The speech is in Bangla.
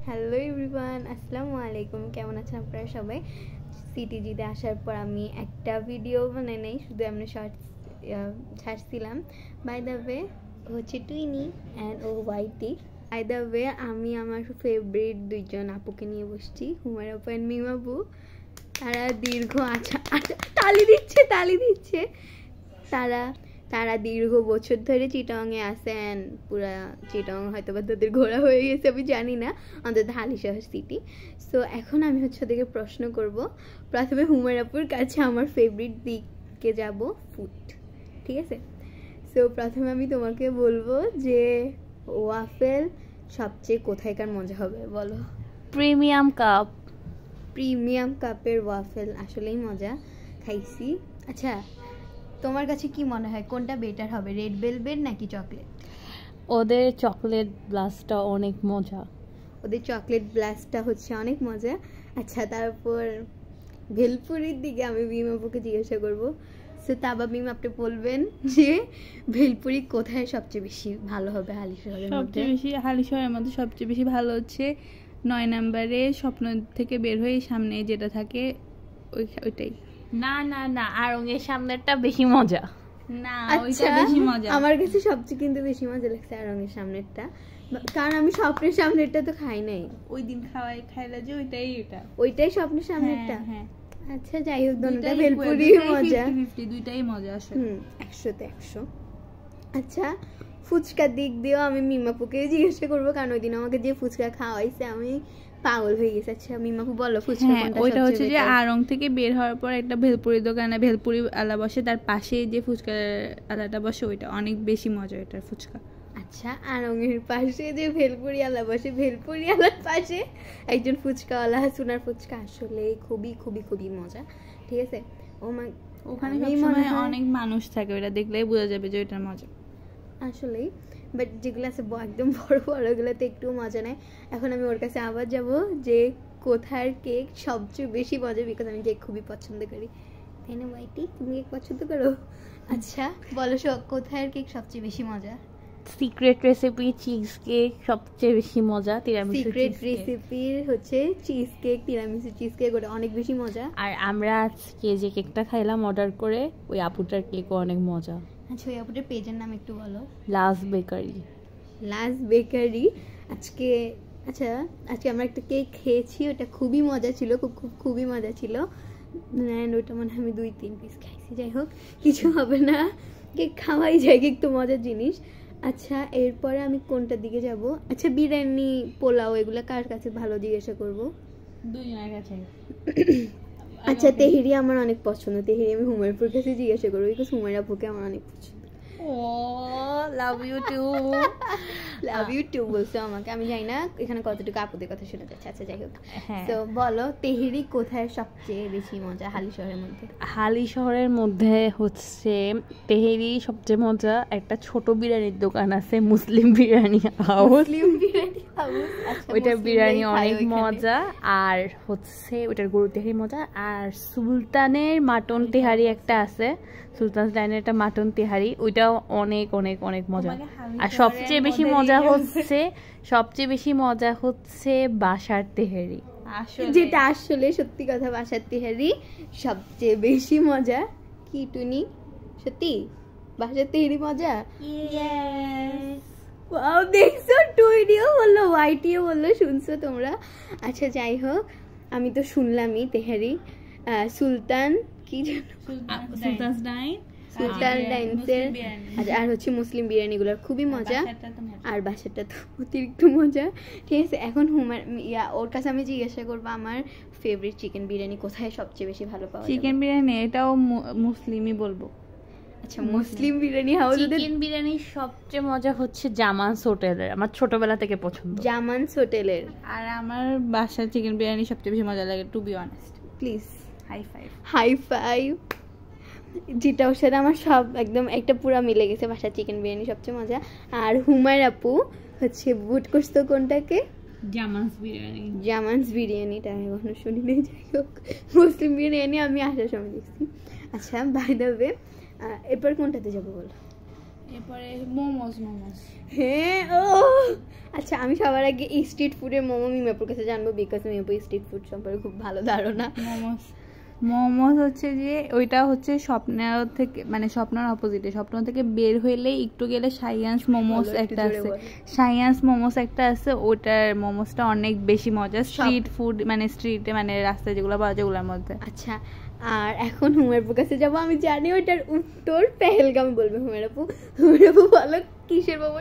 হ্যালো এভরিওয়ান, আসসালামু আলাইকুম। কেমন আছেন আপনারা সবাই? সিটিজিতে আসার পর আমি একটা ভিডিও বানাই নাই, শুধু আমরা শর্টস ছাড়ছিলাম। বাই দ্য ওয়ে হচ্ছে টুইনি অ্যান্ড ও ওয়াইটি। বাই দ্য ওয়ে আমি আমার ফেভারিট দুইজন আপুকে নিয়ে বসছি, হুমায়রা আপু অ্যান্ড মিম আপু। তারা দীর্ঘ তালি দিচ্ছে তারা দীর্ঘ বছর ধরে চিটংয়ে আসেন। পুরা চিটং হয়তো বা তাদের ঘোরা হয়ে গেছে, আমি জানি না, অন্তত হালিশহর সিটি। সো এখন আমি হচ্ছে ওদেরকে প্রশ্ন করব। প্রথমে হুমায়রাপুর কাছে আমার ফেভারিট দিকে যাব, ফুড, ঠিক আছে? সো প্রথমে আমি তোমাকে বলবো যে ওয়াফেল সবচেয়ে কোথায়কার মজা হবে বলো। প্রিমিয়াম কাপের ওয়াফেল আসলেই মজা, খাইছি। আচ্ছা, তোমার কাছে কি মনে হয় কোনটা বেটার হবে, রেড ভেলভেট নাকি চকলেট? ওদের চকলেট ব্লাস্টটা অনেক মজা। আচ্ছা, তারপর ভেলপুরির দিকে আমি মিম আপুকে জিজ্ঞাসা করবো। সো তাবা মিম আপনি বলবেন যে ভেলপুরি কোথায় সবচেয়ে বেশি ভালো হবে হালিশহরের মধ্যে? হালিশহরের মধ্যে সবচেয়ে বেশি ভালো হচ্ছে 9 নম্বরে স্বপ্ন থেকে বের হয়ে সামনে যেটা থাকে ওইটাই। না আড়ং-এর সামনেরটা বেশি মজা না, ওইটা বেশি মজা। আমার কাছে সবচেয়ে কিন্তু বেশি মজা লাগছে আড়ং-এর সামনেরটা, কারণ আমি স্বপ্নের সামনেরটা তো খাই নাই। ওই দিন খাইলা যে ওইটাই স্বপ্নের সামনেরটা। হ্যাঁ। আচ্ছা, যাই হোক, দুটোটা ভেলপুরি মজা, দুইটাই মজা আসে। 100 তে 100। আচ্ছা, ফুচকার দিক দিয়েও আমি মিমাপুকে জিজ্ঞাসা করবো, কারণ ওই দিন আমাকে যে ফুচকা খাওয়াইছে আমি পাগল হয়ে গেছে। আচ্ছা মিমাপু বলো, ফুচকা কোনটা? ওইটা হচ্ছে যে আড়ং থেকে বের হওয়ার পর একটা ভেলপুরি দোকানে ভেলপুরি আলা বসে, তার পাশে যে ফুচকা আলাটা বসে ওইটা অনেক বেশি মজা, এটার ফুচকা। আচ্ছা, আড়ং-এর পাশে যে ভেলপুরি আলা বসে, ভেলপুরি আলার পাশে একজন ফুচকাওয়ালা আছে, ওনার ফুচকা আসলে খুবই খুবই খুবই মজা, ঠিক আছে? ওখানে সবসময় অনেক মানুষ থাকে, ওটা দেখলেই বোঝা যাবে যে ওইটার মজা আসলেই। বাট যেগুলো আছে একদম বড় বড়, ওগুলোতে একটু মজা নেয়। এখন আমি ওর কাছে আবার যাব যে কোথার কেক সবচেয়ে বেশি মজা, বিকজ আমি কেক খুবই পছন্দ করি, তাই না ওয়াইটি? তুমি কেক পছন্দ করো? আচ্ছা বলো, কোথার কেক সবচেয়ে বেশি মজা? সিক্রেট রেসিপি চিজ কেক সবচেয়ে বেশি মজা। সিক্রেট রেসিপির হচ্ছে cheese cake, tiramisu cheese cake, ওটা অনেক বেশি মজা। আর আমরা আজকে যে কেকটা খাইলাম অর্ডার করে, ওই আপুটার কেকও অনেক মজা। আচ্ছা, ওই আপুটার পেজের নাম একটু বলো। লাস বেকারি। আজকে আমরা একটা কেক খেয়েছি, ওটা খুবই মজা ছিল, খুবই মজা ছিল। ওটা মনে হয় আমি 2-3 পিস খাইছি। যাই হোক, কিছু হবে না, কেক খাওয়াই যায়, কেক তো মজার জিনিস। আচ্ছা, এরপরে আমি কোনটার দিকে যাব? আচ্ছা, বিরিয়ানি, পোলাও, এগুলো কার কাছে ভালো জিজ্ঞাসা করবো? দুজনের কাছে। আচ্ছা, তেহেরি আমার অনেক পছন্দ, তেহেরি আমি হুমায়রাপুর কাছে জিজ্ঞাসা করবো, বিকজ হুমায়রা আপুকে আমার অনেক পছন্দ। লাভ ইউ টু বলছো আমাকে, আমি জানি না এখানে কতটুকু আপুদের কথা শোনা যাচ্ছে। আচ্ছা, যাই হোক, তো বলো তেহেরি কোথায় সবচেয়ে বেশি মজা হালিশহরের মধ্যে? হালিশহরের মধ্যে হচ্ছে তেহেরি সবচেয়ে মজা। একটা ছোট বিরিয়ানির দোকান আছে, মুসলিম বিরিয়ানি হাউস। ওইটার বিরিয়ানি অনেক মজা, আর হচ্ছে ওইটার গরু তেহারি মজা। আর সুলতানের মাটন তেহারি একটা আছে, সুলতান লাইনের একটা মাটন তেহারি, ওইটাও অনেক অনেক অনেক মজা। আর সবচেয়ে বেশি মজা হচ্ছে বাসার তেহারি, যেটা আসলে সত্যি কথা, বাসার তেহারি সবচেয়ে বেশি মজা। কি টুনি, সত্যি বাসার তেহারি মজা? ওয়াও, দেখছো, টুইনিও বললো, ওয়াইটিও বললো, শুনছো তোমরা? আচ্ছা, যাই হোক, আমি তো শুনলামই তেহারি। সুলতান কি জানো, সুলতান ডাইনসের, আর হচ্ছে মুসলিম বিরিয়ানিগুলোর খুবই মজা, আর বাসাটা তো অতিরিক্ত মজা, ঠিক আছে? এখন ওর কাছে আমি জিজ্ঞাসা করবো আমার ফেভারিট চিকেন বিরিয়ানি কোথায় সবচেয়ে বেশি ভালো পাওয়া যায়? চিকেন বিরিয়ানি এটাও মুসলিমই বলবো। আচ্ছা, মুসলিম বিরিয়ানি হাউস। চিকেন বিরিয়ানি সবচেয়ে মজা হচ্ছে জামানস হোটেলের, আমার ছোটবেলা থেকে পছন্দ জামানস হোটেলের। আর আমার বাসার চিকেন বিরিয়ানি সবচেয়ে বেশি মজা লাগে, to be honest. Please high five. যেটা ওর সাথে আমার সব একদম একটা পুরা মিলে গেছে, বাসার চিকেন বিরিয়ানি সবচেয়ে মজা। আর হুমায়রা আপু হচ্ছে বুট করতো কোনটাকে? জামানস বিরিয়ানিটা আমি কখনো শুনি নাই। যাই হোক, মুসলিম বিরিয়ানি আমি আসার সময় দেখছি। আচ্ছা, বাই দ্য ওয়ে, এরপর কোনটাতে যাবো বলো? এরপরে মোমোস হ্যাঁ ও আচ্ছা, আমি সবার আগে এই স্ট্রিট ফুডের মোমো মিমাপুর কাছে জানবো, বিকজ মিমাপুর স্ট্রিট ফুড সম্পর্কে খুব ভালো ধারণা। মোমোস হচ্ছে যে ওইটা হচ্ছে স্বপ্নের থেকে, মানে স্বপ্নের অপোজিটে, স্বপ্ন থেকে বের হইলে একটু গেলে সাইয়ান্স মোমোস একটা আছে, সাইয়ান্স মোমোস একটা আছে, ওটার মোমোসটা অনেক বেশি মজা। স্ট্রিট ফুড মানে স্ট্রিটে, মানে রাস্তায় যেগুলো পাওয়া যায় ওগুলোর মধ্যে। আচ্ছা, আর এখন হুমায়রাপুর কাছে যাবো। আমি জানি ওইটার উত্তর পেহেলগাম বলবে হুমায়রাপু। হুমায়রাপু বলো কিসের মোমো